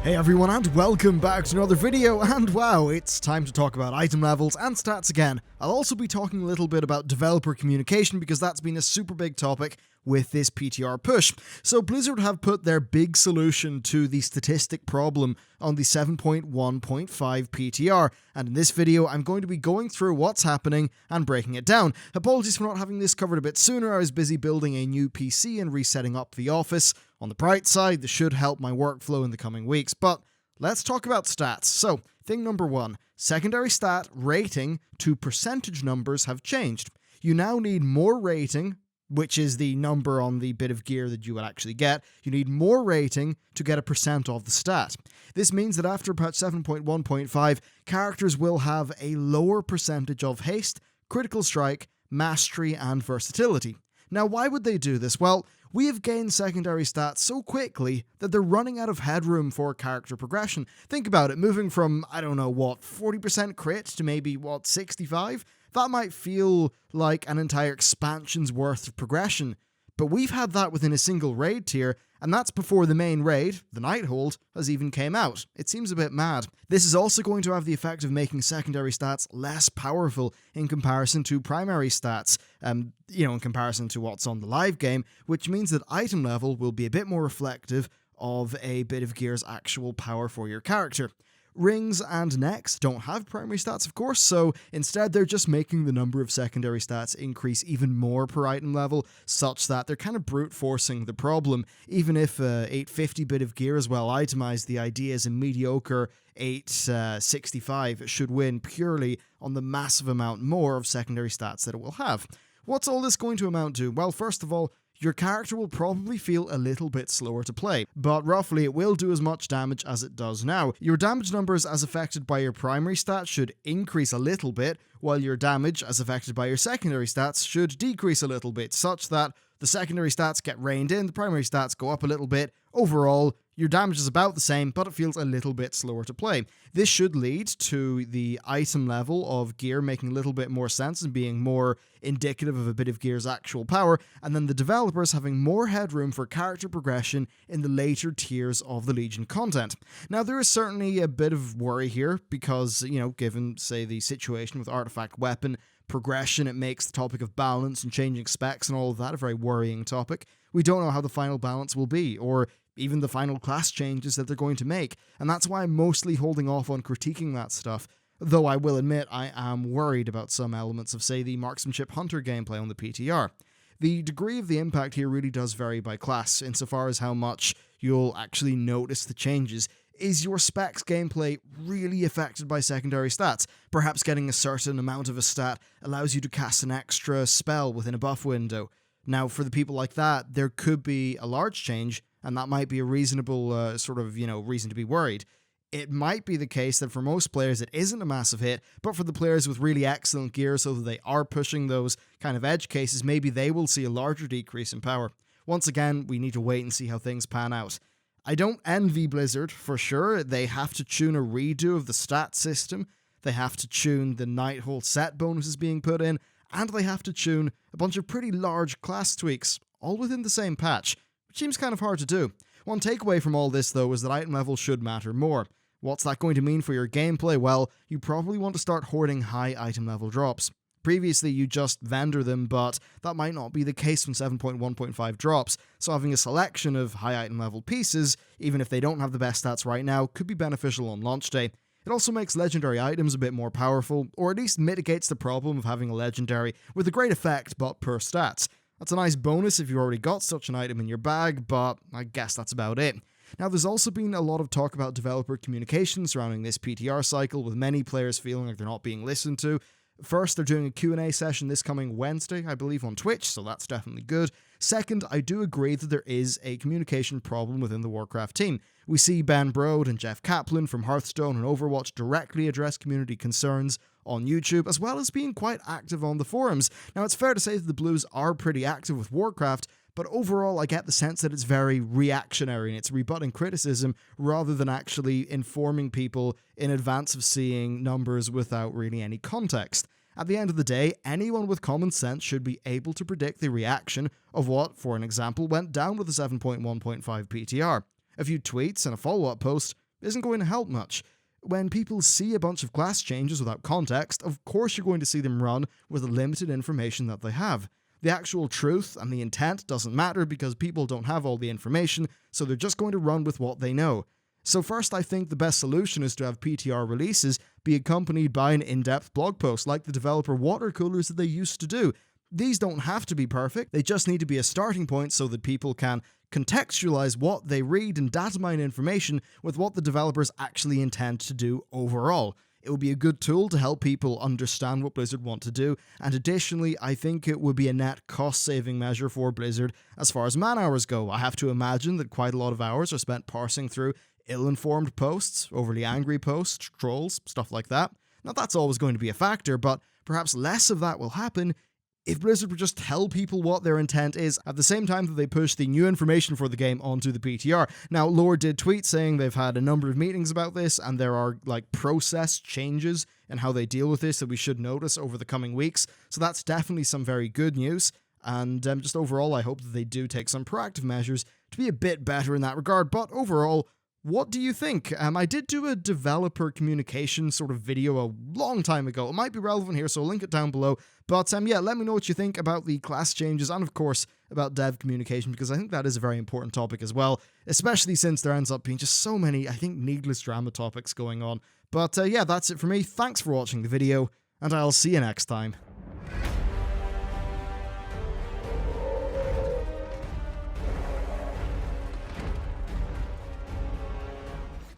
Hey everyone, and welcome back to another video, and wow, it's time to talk about item levels and stats again. I'll also be talking a little bit about developer communication because that's been a super big topic with this PTR push. So Blizzard have put their big solution to the statistic problem on the 7.1.5 PTR, and in this video I'm going to be going through what's happening and breaking it down. Apologies for not having this covered a bit sooner. I was busy building a new PC and resetting up the office. On the bright side, this should help my workflow in the coming weeks, but let's talk about stats. So, thing number one, secondary stat rating to percentage numbers have changed. You now need more rating, which is the number on the bit of gear that you would actually get. You need more rating to get a percent of the stat. This means that after patch 7.1.5, characters will have a lower percentage of haste, critical strike, mastery, and versatility. Now, why would they do this? Well, we have gained secondary stats so quickly that they're running out of headroom for character progression. Think about it, moving from, 40% crit to maybe, 65? That might feel like an entire expansion's worth of progression, but we've had that within a single raid tier, and that's before the main raid, the Nighthold, has even came out. It seems a bit mad. This is also going to have the effect of making secondary stats less powerful in comparison to primary stats, in comparison to what's on the live game, which means that item level will be a bit more reflective of a bit of gear's actual power for your character. Rings and necks don't have primary stats, of course, so instead they're just making the number of secondary stats increase even more per item level, such that they're kind of brute forcing the problem. Even if 850 bit of gear is well itemized, the idea is a mediocre 865 should win purely on the massive amount more of secondary stats that it will have. What's all this going to amount to? Well, first of all, your character will probably feel a little bit slower to play, but roughly it will do as much damage as it does now. Your damage numbers as affected by your primary stats should increase a little bit, while your damage as affected by your secondary stats should decrease a little bit, such that the secondary stats get reined in, the primary stats go up a little bit. Overall, your damage is about the same, but it feels a little bit slower to play. This should lead to the item level of gear making a little bit more sense and being more indicative of a bit of gear's actual power, and then the developers having more headroom for character progression in the later tiers of the Legion content. Now, there is certainly a bit of worry here because, given, say, the situation with Artifact Weapon progression, it makes the topic of balance and changing specs and all of that a very worrying topic. We don't know how the final balance will be, or even the final class changes that they're going to make, and that's why I'm mostly holding off on critiquing that stuff, though I will admit I am worried about some elements of, say, the marksmanship hunter gameplay on the PTR. The degree of the impact here really does vary by class, insofar as how much you'll actually notice the changes. Is your specs gameplay really affected by secondary stats? Perhaps getting a certain amount of a stat allows you to cast an extra spell within a buff window. Now, for the people like that, there could be a large change, and that might be a reasonable reason to be worried. It might be the case that for most players it isn't a massive hit, but for the players with really excellent gear, so that they are pushing those kind of edge cases, maybe they will see a larger decrease in power. Once again, we need to wait and see how things pan out. I don't envy Blizzard, for sure. They have to tune a redo of the stat system, they have to tune the Nighthold set bonuses being put in, and they have to tune a bunch of pretty large class tweaks, all within the same patch, which seems kind of hard to do. One takeaway from all this, though, is that item level should matter more. What's that going to mean for your gameplay? Well, you probably want to start hoarding high item level drops. Previously, you just vendor them, but that might not be the case when 7.1.5 drops, so having a selection of high item level pieces, even if they don't have the best stats right now, could be beneficial on launch day. It also makes legendary items a bit more powerful, or at least mitigates the problem of having a legendary with a great effect but per stats. That's a nice bonus if you've already got such an item in your bag, but I guess that's about it. Now, there's also been a lot of talk about developer communication surrounding this PTR cycle, with many players feeling like they're not being listened to. First, they're doing a Q&A session this coming Wednesday, I believe, on Twitch, so that's definitely good. Second, I do agree that there is a communication problem within the Warcraft team. We see Ben Brode and Jeff Kaplan from Hearthstone and Overwatch directly address community concerns on YouTube, as well as being quite active on the forums. Now, it's fair to say that the Blues are pretty active with Warcraft, but overall I get the sense that it's very reactionary and it's rebutting criticism rather than actually informing people in advance of seeing numbers without really any context. At the end of the day, anyone with common sense should be able to predict the reaction of what, for an example, went down with the 7.1.5 PTR. A few tweets and a follow-up post isn't going to help much. When people see a bunch of class changes without context, of course you're going to see them run with the limited information that they have. The actual truth and the intent doesn't matter because people don't have all the information, so they're just going to run with what they know. So first, I think the best solution is to have PTR releases be accompanied by an in-depth blog post like the developer water coolers that they used to do. These don't have to be perfect, they just need to be a starting point so that people can contextualize what they read and data mine information with what the developers actually intend to do overall. It would be a good tool to help people understand what Blizzard want to do, and additionally, I think it would be a net cost-saving measure for Blizzard as far as man-hours go. I have to imagine that quite a lot of hours are spent parsing through ill-informed posts, overly angry posts, trolls, stuff like that. Now, that's always going to be a factor, but perhaps less of that will happen if Blizzard would just tell people what their intent is at the same time that they push the new information for the game onto the PTR. Now, Lore did tweet saying they've had a number of meetings about this, and there are, process changes in how they deal with this that we should notice over the coming weeks. So that's definitely some very good news. And just overall, I hope that they do take some proactive measures to be a bit better in that regard. But overall, what do you think? I did do a developer communication sort of video a long time ago. It might be relevant here, so I'll link it down below. But yeah, let me know what you think about the class changes and, of course, about dev communication, because I think that is a very important topic as well, especially since there ends up being just so many, I think, needless drama topics going on. But yeah, that's it for me. Thanks for watching the video, and I'll see you next time.